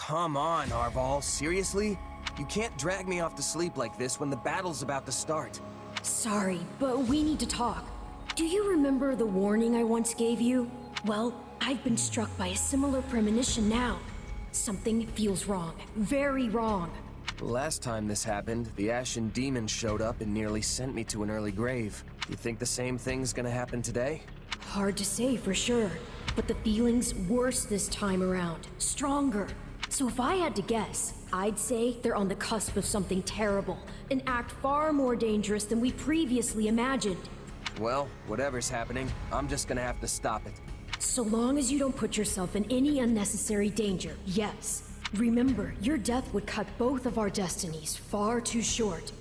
Come on, Arval. Seriously? You can't drag me off to sleep like this when the battle's about to start. Sorry, but we need to talk. Do you remember the warning I once gave you? Well, I've been struck by a similar premonition now. Something feels wrong. Very wrong. Last time this happened, the Ashen Demon showed up and nearly sent me to an early grave. You think the same thing's gonna happen today? Hard to say for sure, but the feeling's worse this time around. Stronger. So if I had to guess, I'd say they're on the cusp of something terrible. An act far more dangerous than we previously imagined. Well, whatever's happening, I'm just gonna have to stop it. So long as you don't put yourself in any unnecessary danger, yes. Remember, your death would cut both of our destinies far too short.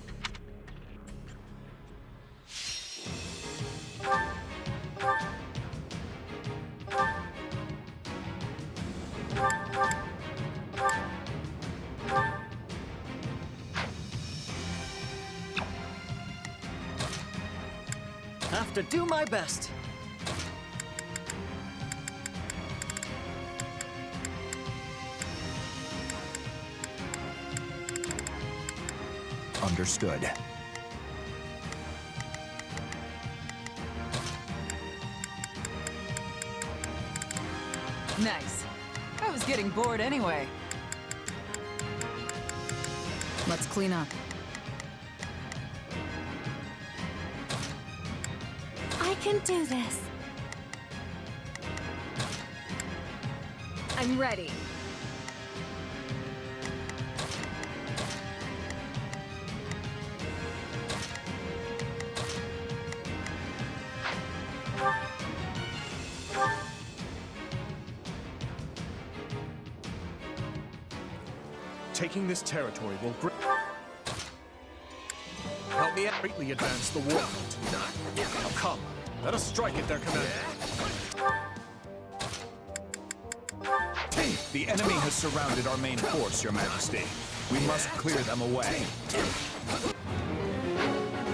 Have to do my best. Understood. Nice. I was getting bored anyway. Let's clean up. I can do this. I'm ready. Taking this territory will Help me out. greatly advance the war front. Now come, let us strike at their command. The enemy has surrounded our main force, Your Majesty. We must clear them away.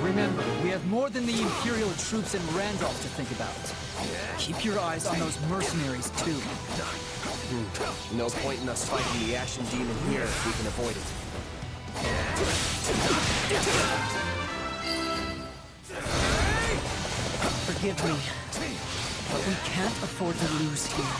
Remember, we have more than the Imperial troops in Randolph to think about. Keep your eyes on those mercenaries, too. No point in us fighting the Ashen Demon here if we can avoid it. Forgive me, but we can't afford to lose here.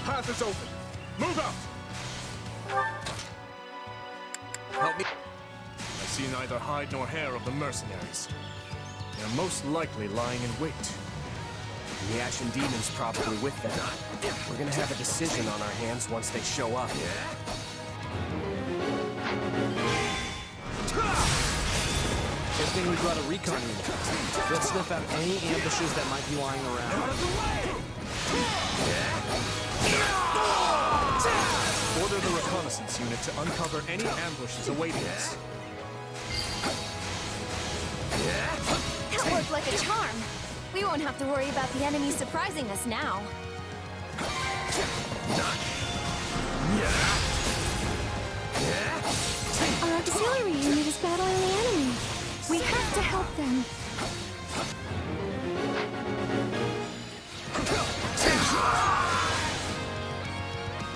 Path is open. Move out! Help me. I see neither hide nor hair of the mercenaries. They are most likely lying in wait. The Ashen Demon's probably with them. We're gonna have a decision on our hands once they show up. Good thing we brought a recon unit. They'll sniff out any ambushes that might be lying around. Order the reconnaissance unit to uncover any ambushes awaiting us. That worked like a charm. We won't have to worry about the enemy surprising us now. Our auxiliary unit is battling the enemy. We have to help them.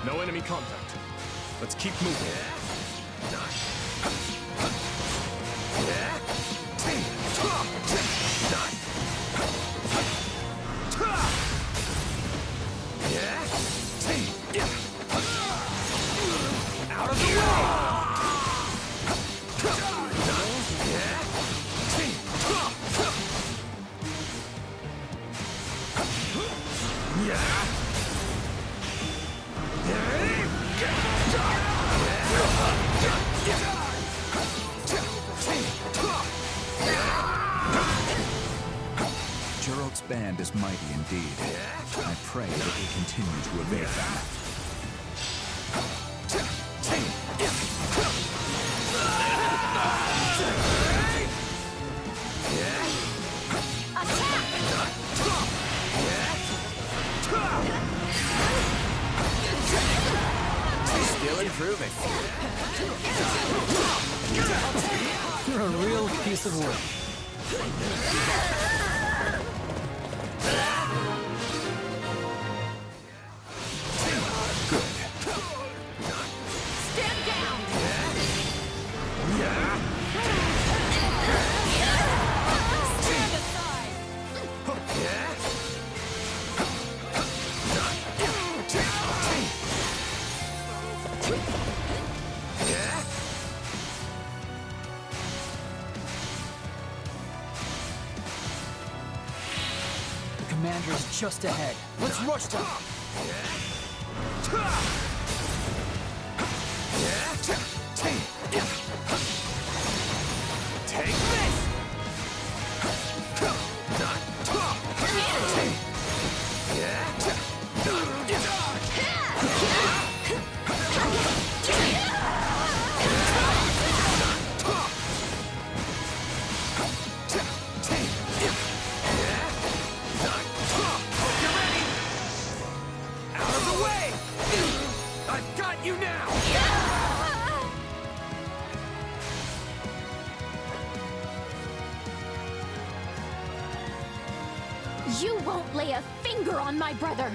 No enemy contact. Let's keep moving. Out of the way! Ch.12's band is mighty indeed. I pray that we continue to evade them. Still improving. You're a real piece of work. Stand down! Stand aside! The commander's just ahead. Let's rush them. Take this! Out of the way! I've got you now! You won't lay a finger on my brother!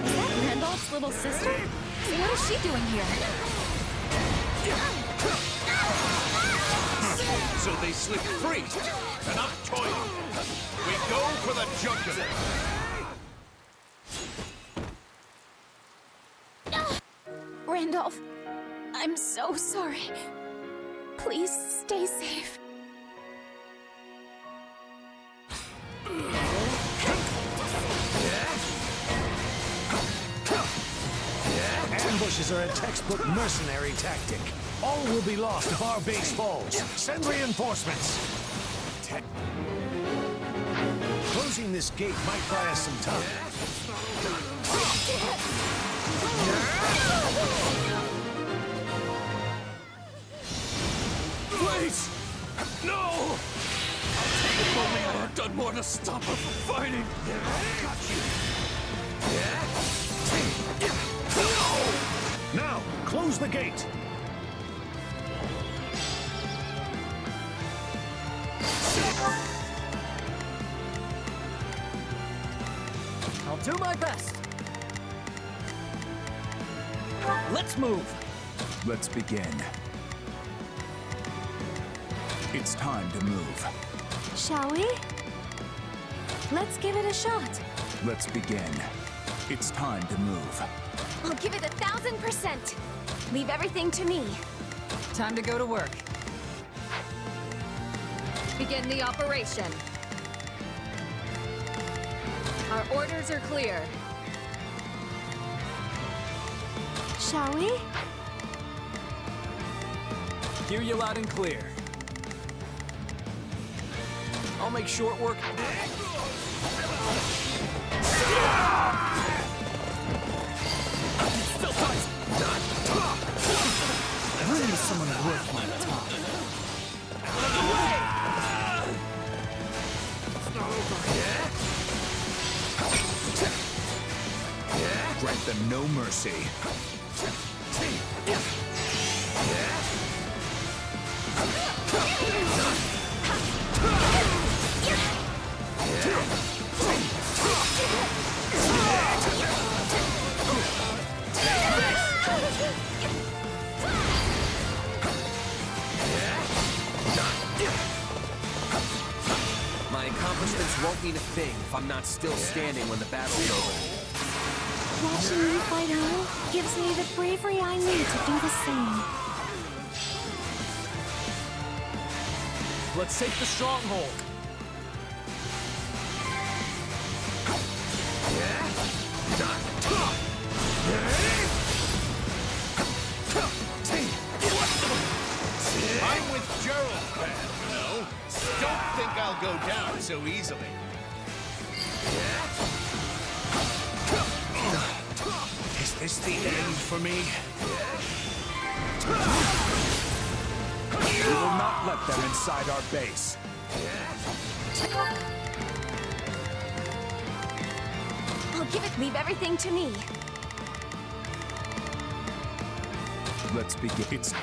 Is that Randolph's little sister? What is she doing here? So they slip free. Enough toiling. We go for the jugular. Randolph, I'm so sorry. Please stay safe. Ambushes are a textbook mercenary tactic. All will be lost if our base falls. Send reinforcements. Closing this gate might buy us some time. Please! No! If only I had done more to stop her from fighting. Now, close the gate. I'll do my best. Let's move. Let's begin. It's time to move. Shall we? Let's give it a shot. Let's begin. It's time to move. I'll give it 1,000%. Leave everything to me. Time to go to work. Begin the operation. Our orders are clear. Shall we? Hear you loud and clear. I'll make short work. Still tight. Bring me someone worth my time. Grant them no mercy. My accomplishments won't mean a thing if I'm not still standing when the battle's over. Watching you fight on gives me the bravery I need to do the same. Let's take the stronghold. all go down so easily. Is this the end for me? We will not let them inside our base. Leave everything to me. Let's begin. It's...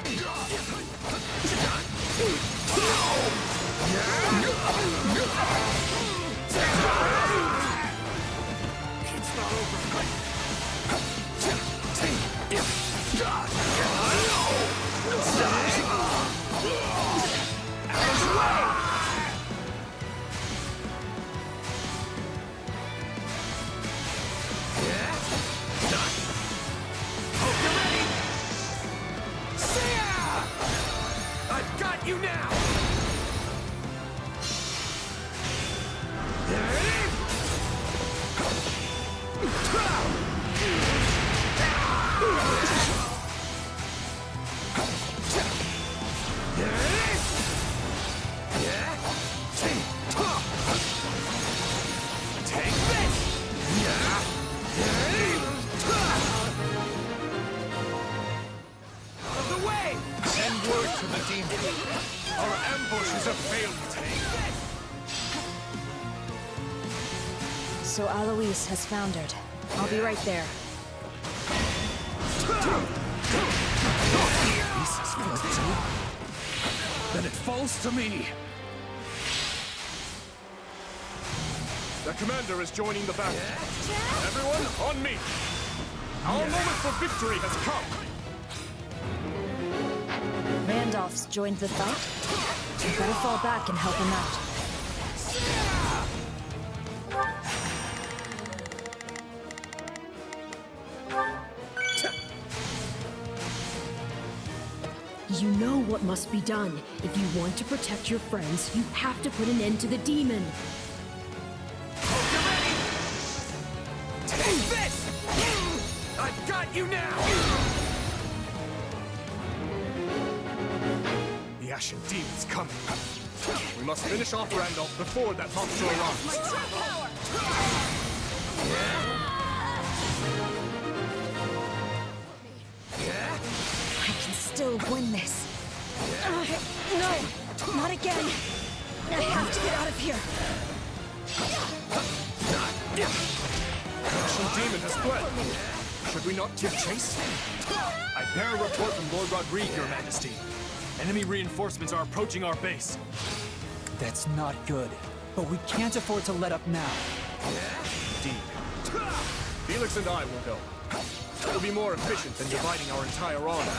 You now! Take this! Out of the way! Send word to the demon. Our ambush is a failure. So Alois has foundered. I'll be right there. Then it falls to me. The commander is joining the battle. Everyone, on me! Our moment for victory has come! Randolph's joined the fight. You better fall back and help him out. You know what must be done. If you want to protect your friends, you have to put an end to the demon. Take this! I've got you now! The Ashen Demon's coming. We must finish off Randolph before that monster arrives. I can still win this. No, not again. I have to get out of here. The Ashen Demon has fled. Should we not give chase? I bear a report from Lord Rodrigue, Your Majesty. Enemy reinforcements are approaching our base. That's not good, but we can't afford to let up now. Indeed. Felix and I will go. It will be more efficient than dividing our entire army.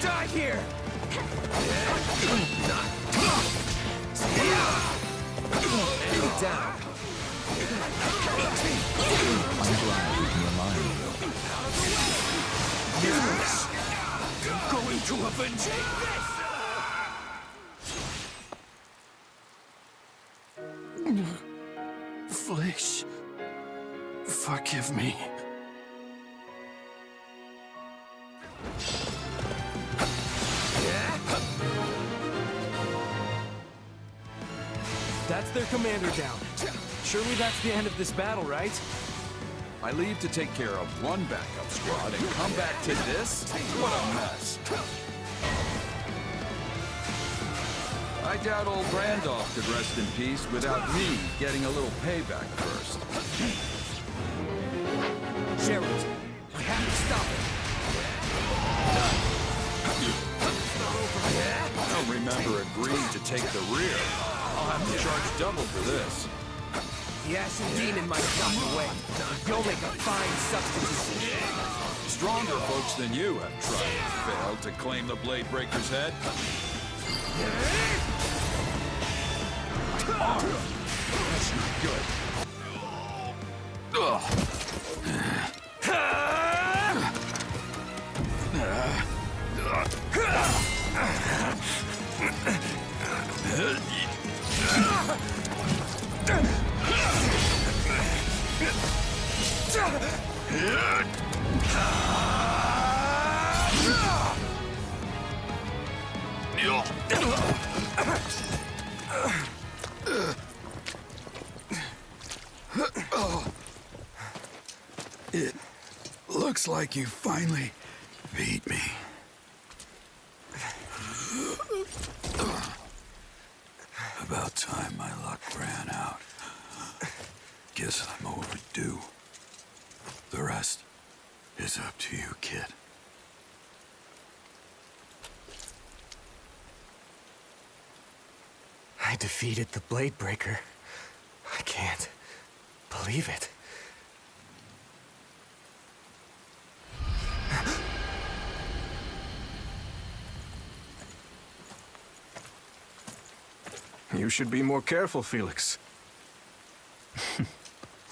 Die here! Enemy down. I'm glad we can rely on you. Yes! I'm going to avenge Flish, forgive me. That's their commander down. Surely that's the end of this battle, right? I leave to take care of one backup squad and come back to this? What a mess. I doubt old Randolph could rest in peace without me getting a little payback first. Gerald, we have to stop it. A remember agreeing to take the rear. I'll have to charge double for this. The Ashen Demon might have gotten away. You'll make a fine substitute. Stronger folks than you have tried and failed to claim the Blade Breaker's head. That's not good. It looks like you finally beat me. About time my luck ran out. Guess I'm overdue. The rest is up to you, kid. I defeated the Blade Breaker. I can't believe it. You should be more careful, Felix.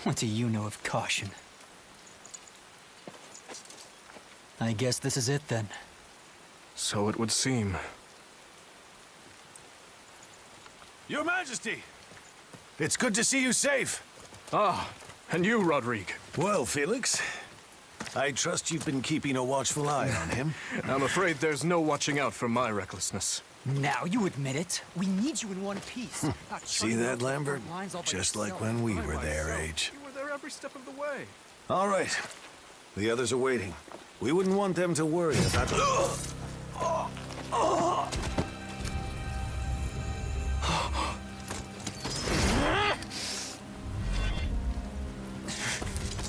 What do you know of caution? I guess this is it then. So it would seem. Your Majesty! It's good to see you safe. Ah, and you, Rodrigue. Well, Felix, I trust you've been keeping a watchful eye on him. I'm afraid there's no watching out for my recklessness. Now you admit it. We need you in one piece. See that, Lambert? Just like when we were their age. You were there every step of the way. All right. The others are waiting. We wouldn't want them to worry about...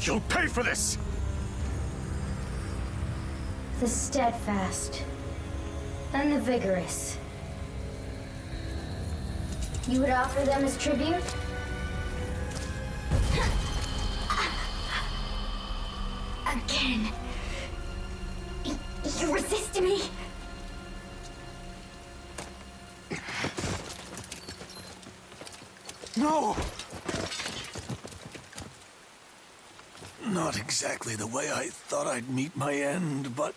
You'll pay for this! The steadfast and the vigorous. You would offer them as tribute? Again. You resist me? No! Not exactly the way I thought I'd meet my end, but...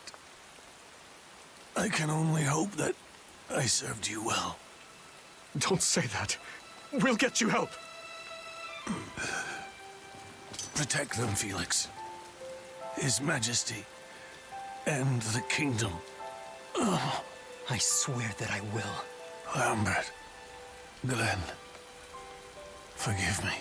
I can only hope that I served you well. Don't say that. We'll get you help. Protect them, Felix. His Majesty and the kingdom. I swear that I will. Lambert, Glenn, forgive me.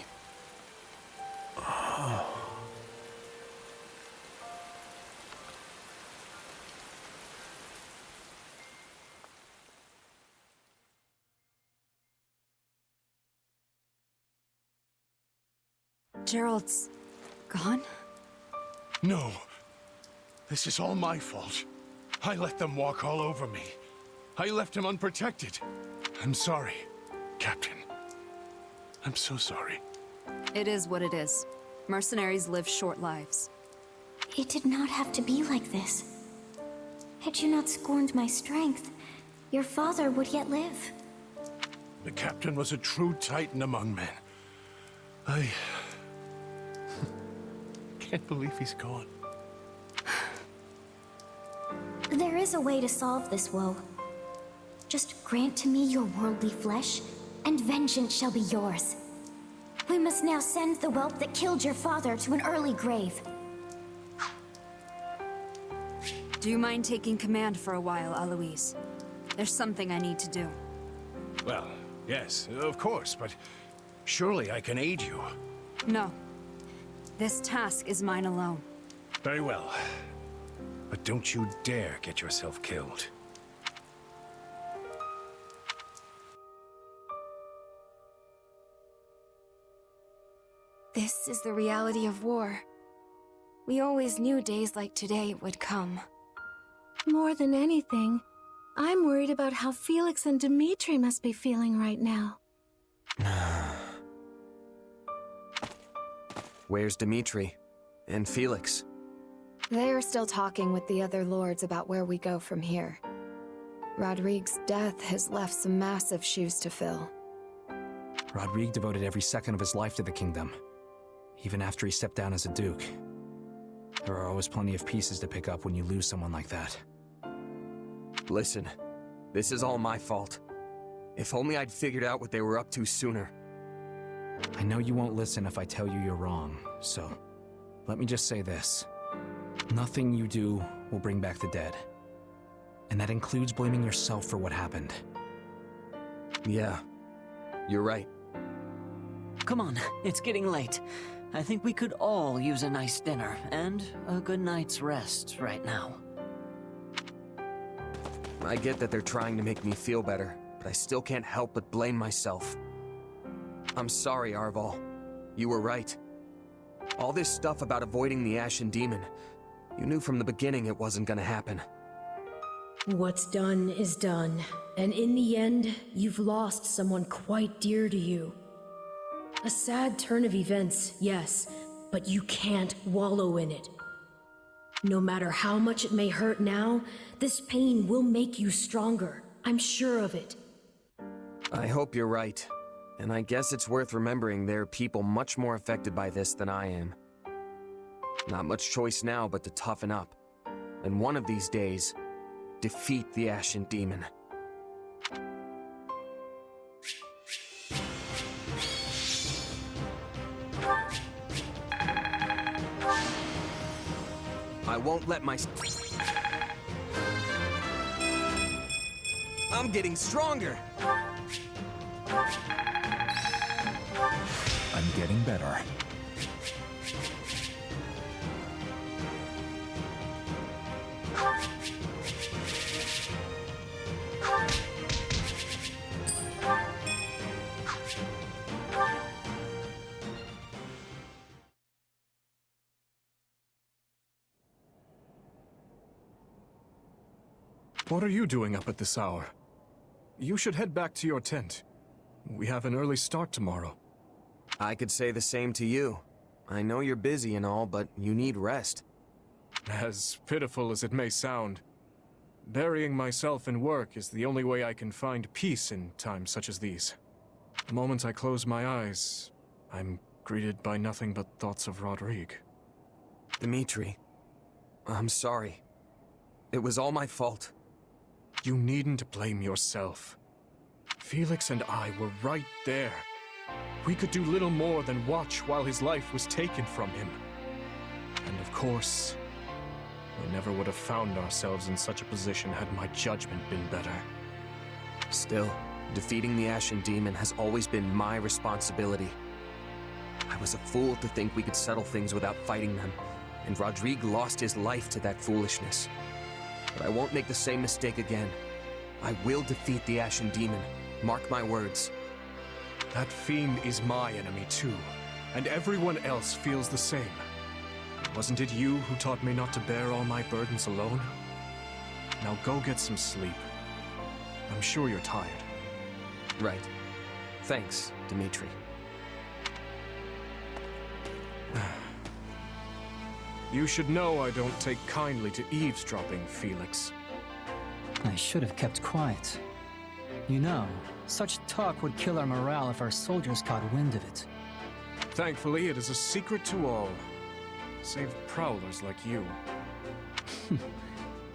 Gerald's gone? No. This is all my fault. I let them walk all over me. I left him unprotected. I'm sorry, Captain. I'm so sorry. It is what it is. Mercenaries live short lives. It did not have to be like this. Had you not scorned my strength, your father would yet live. The Captain was a true titan among men. I can't believe he's gone. There is a way to solve this woe. Just grant to me your worldly flesh, and vengeance shall be yours. We must now send the whelp that killed your father to an early grave. Do you mind taking command for a while, Aloise? There's something I need to do. Well, yes, of course, but surely I can aid you. No. This task is mine alone. Very well. But don't you dare get yourself killed. This is the reality of war. We always knew days like today would come. More than anything, I'm worried about how Felix and Dimitri must be feeling right now. Where's Dimitri? And Felix? They are still talking with the other lords about where we go from here. Rodrigue's death has left some massive shoes to fill. Rodrigue devoted every second of his life to the kingdom, even after he stepped down as a duke. There are always plenty of pieces to pick up when you lose someone like that. Listen, this is all my fault. If only I'd figured out what they were up to sooner. I know you won't listen if I tell you you're wrong, so let me just say this. Nothing you do will bring back the dead. And that includes blaming yourself for what happened. Yeah, you're right. Come on, it's getting late. I think we could all use a nice dinner and a good night's rest right now. I get that they're trying to make me feel better, but I still can't help but blame myself. I'm sorry, Arval. You were right. All this stuff about avoiding the Ashen Demon, you knew from the beginning it wasn't gonna happen. What's done is done, and in the end, you've lost someone quite dear to you. A sad turn of events, yes, but you can't wallow in it. No matter how much it may hurt now, this pain will make you stronger. I'm sure of it. I hope you're right. And I guess it's worth remembering there are people much more affected by this than I am. Not much choice now but to toughen up. And one of these days, defeat the Ashen Demon. I won't let my... I'm getting stronger! I'm getting better. What are you doing up at this hour? You should head back to your tent. We have an early start tomorrow. I could say the same to you. I know you're busy and all, but you need rest. As pitiful as it may sound, burying myself in work is the only way I can find peace in times such as these. The moment I close my eyes, I'm greeted by nothing but thoughts of Rodrigue. Dimitri, I'm sorry. It was all my fault. You needn't blame yourself. Felix and I were right there. We could do little more than watch while his life was taken from him. And of course, we never would have found ourselves in such a position had my judgment been better. Still, defeating the Ashen Demon has always been my responsibility. I was a fool to think we could settle things without fighting them, and Rodrigue lost his life to that foolishness. But I won't make the same mistake again. I will defeat the Ashen Demon. Mark my words. That fiend is my enemy too, and everyone else feels the same. Wasn't it you who taught me not to bear all my burdens alone? Now go get some sleep. I'm sure you're tired. Right. Thanks, Dimitri. You should know I don't take kindly to eavesdropping, Felix. I should have kept quiet. You know, such talk would kill our morale if our soldiers caught wind of it. Thankfully, it is a secret to all, save prowlers like you.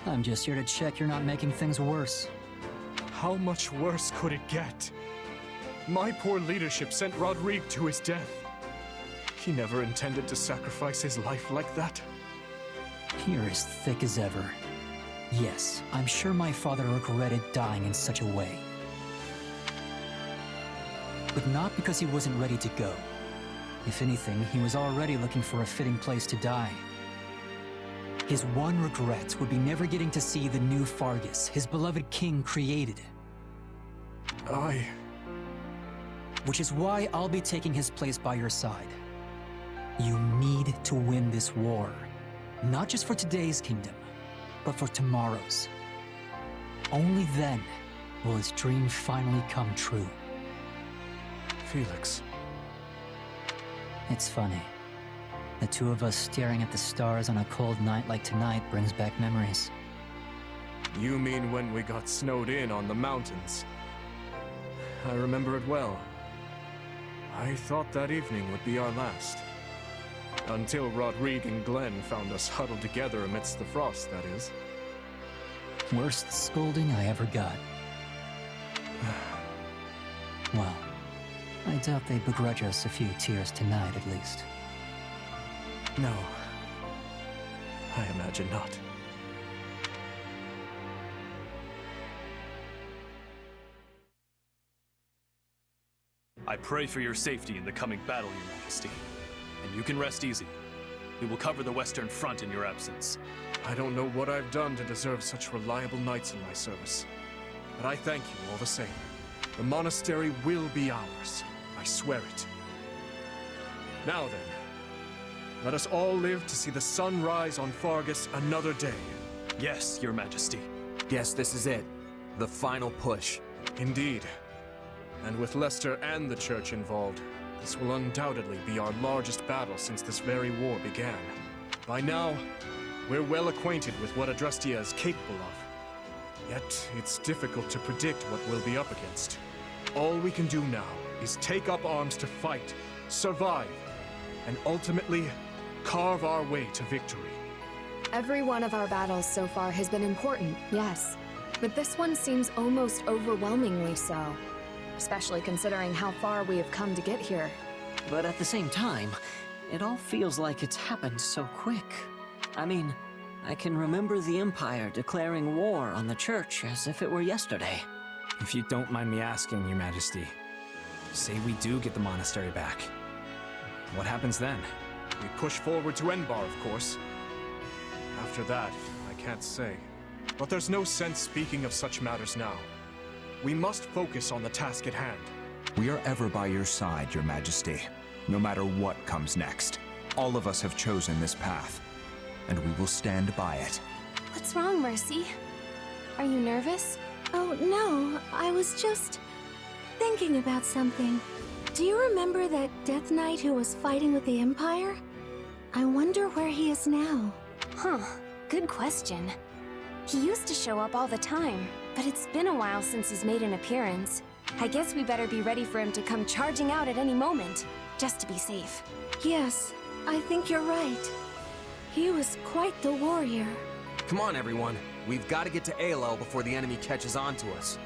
I'm just here to check you're not making things worse. How much worse could it get? My poor leadership sent Rodrigue to his death. He never intended to sacrifice his life like that. You're as thick as ever. Yes, I'm sure my father regretted dying in such a way. But not because he wasn't ready to go. If anything, he was already looking for a fitting place to die. His one regret would be never getting to see the new Fargus, his beloved king, created. Which is why I'll be taking his place by your side. You need to win this war. Not just for today's kingdom, but for tomorrow's. Only then will his dream finally come true. Felix. It's funny. The two of us staring at the stars on a cold night like tonight brings back memories. You mean when we got snowed in on the mountains? I remember it well. I thought that evening would be our last. Until Rodrigue and Glenn found us huddled together amidst the frost, that is. Worst scolding I ever got. Well, I doubt they begrudge us a few tears tonight, at least. No. I imagine not. I pray for your safety in the coming battle, Your Majesty. And you can rest easy. We will cover the Western Front in your absence. I don't know what I've done to deserve such reliable knights in my service. But I thank you all the same. The monastery will be ours. I swear it. Now then, let us all live to see the sun rise on Fargus another day. Yes, Your Majesty. Yes, this is it. The final push. Indeed. And with Leicester and the Church involved, this will undoubtedly be our largest battle since this very war began. By now, we're well acquainted with what Adrestia is capable of. Yet, it's difficult to predict what we'll be up against. All we can do now is take up arms to fight, survive, and ultimately carve our way to victory. Every one of our battles so far has been important, yes. But this one seems almost overwhelmingly so. Especially considering how far we have come to get here. But at the same time, it all feels like it's happened so quick. I mean, I can remember the Empire declaring war on the Church as if it were yesterday. If you don't mind me asking, Your Majesty, say we do get the monastery back. What happens then? We push forward to Enbar, of course. After that, I can't say. But there's no sense speaking of such matters now. We must focus on the task at hand. We are ever by your side, Your Majesty, no matter what comes next. All of us have chosen this path, and we will stand by it. What's wrong, Mercy? Are you nervous? Oh, no. I was just thinking about something. Do you remember that Death Knight who was fighting with the Empire? I wonder where he is now. Huh. Good question. He used to show up all the time, but it's been a while since he's made an appearance. I guess we better be ready for him to come charging out at any moment, just to be safe. Yes, I think you're right. He was quite the warrior. Come on, everyone. We've got to get to ALL before the enemy catches on to us.